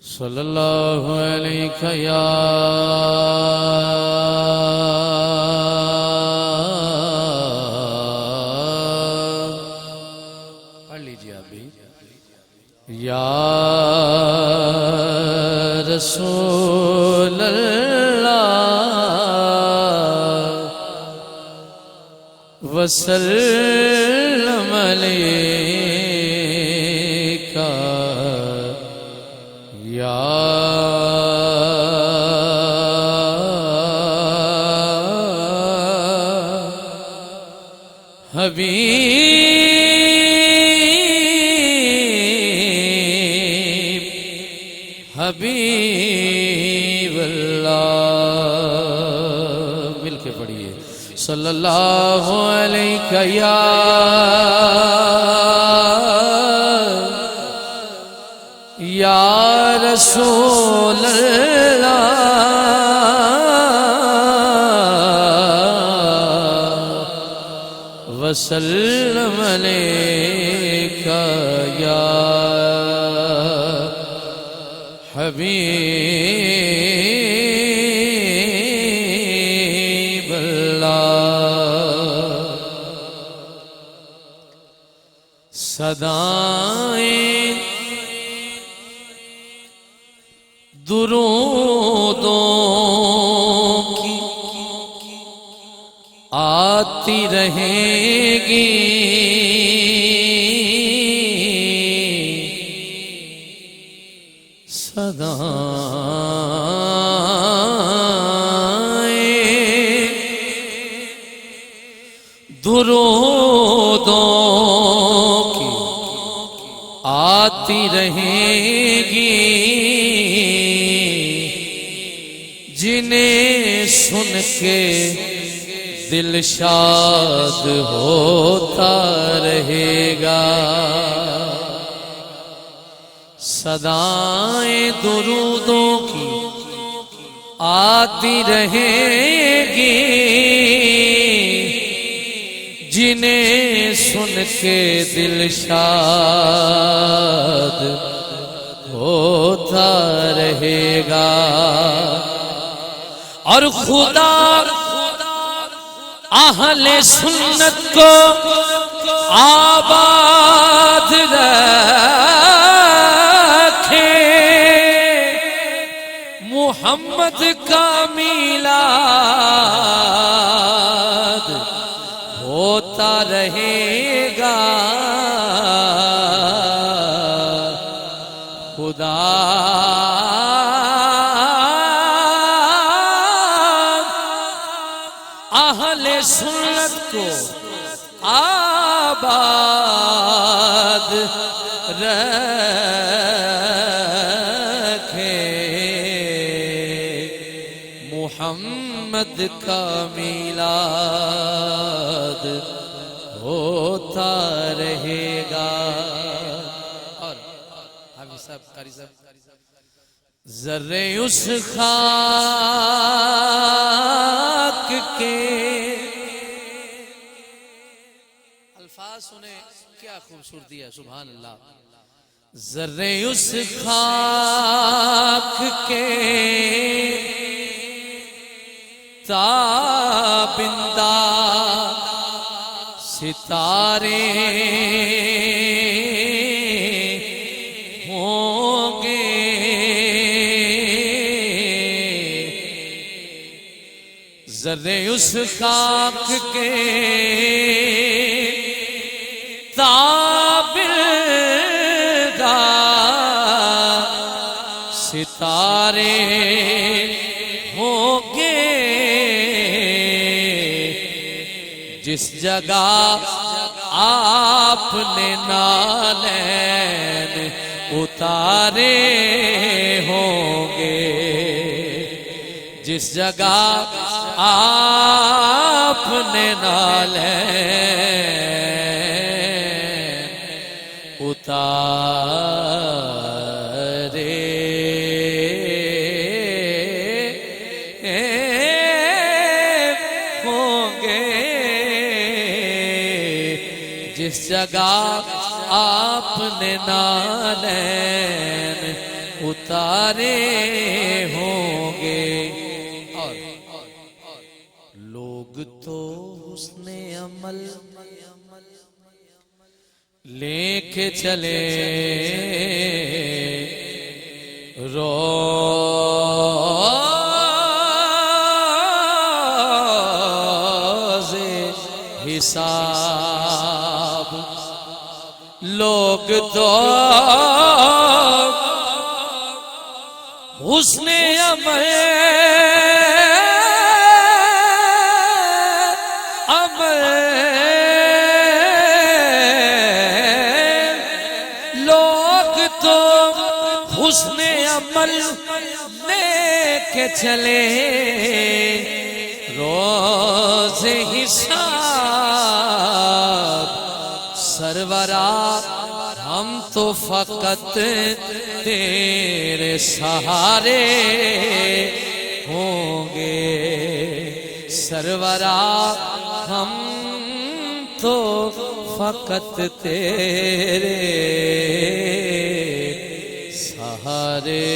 सल्लल्लाहु अलैहि या पढ़ लीजिए आप भी। या रसूल अल्लाह वसल्लम अलैका या हबीब हबीब अल्लाह। मिलके पढ़िए सल्लल्लाहु अलैहि या रसूल अल्लाह वसल्लम अलैका या हबीब अल्लाह। सदाएं दुरूदों की आती रहेगी, सदाएं दुरूदों की आती रहेगी, जिन्हें सुन के दिल शाद होता रहेगा। सदाएं दुरूदों की आती रहेगी, जिन्हें सुन के दिल शाद होता रहेगा। और खुदा अहले सुन्नत को आबाद रखे, मुहम्मद का मीलाद होता रहेगा। खुदा अहले सुन्नत को आबाद रखे, मुहम्मद का मीलाद होता रहेगा। और हम सब कारी सब जर्रे उस खाक के अल्फाज सुने, क्या खूबसूरती है, सुभान अल्लाह। जर्रे उस खाक के ताबिंदा सितारे होंगे, जर्रे उस खाक के ताबिंदा सितारे होंगे, जिस जगह आपने नालैन उतारे होंगे, जिस जगह आपने नालैन उतारे होंगे, जिस जगह आपने नालैन उतारे होंगे। और लोग तो हुस्ने अमल लेके चले रोज़े हिसाब। लोग तो हुस्ने अमल लोग तो हुस्ने अमल लेके चले रोज़े हिसाब। सरवरा हम तो फकत तेरे सहारे होंगे। सरवरा हम तो फकत तेरे सहारे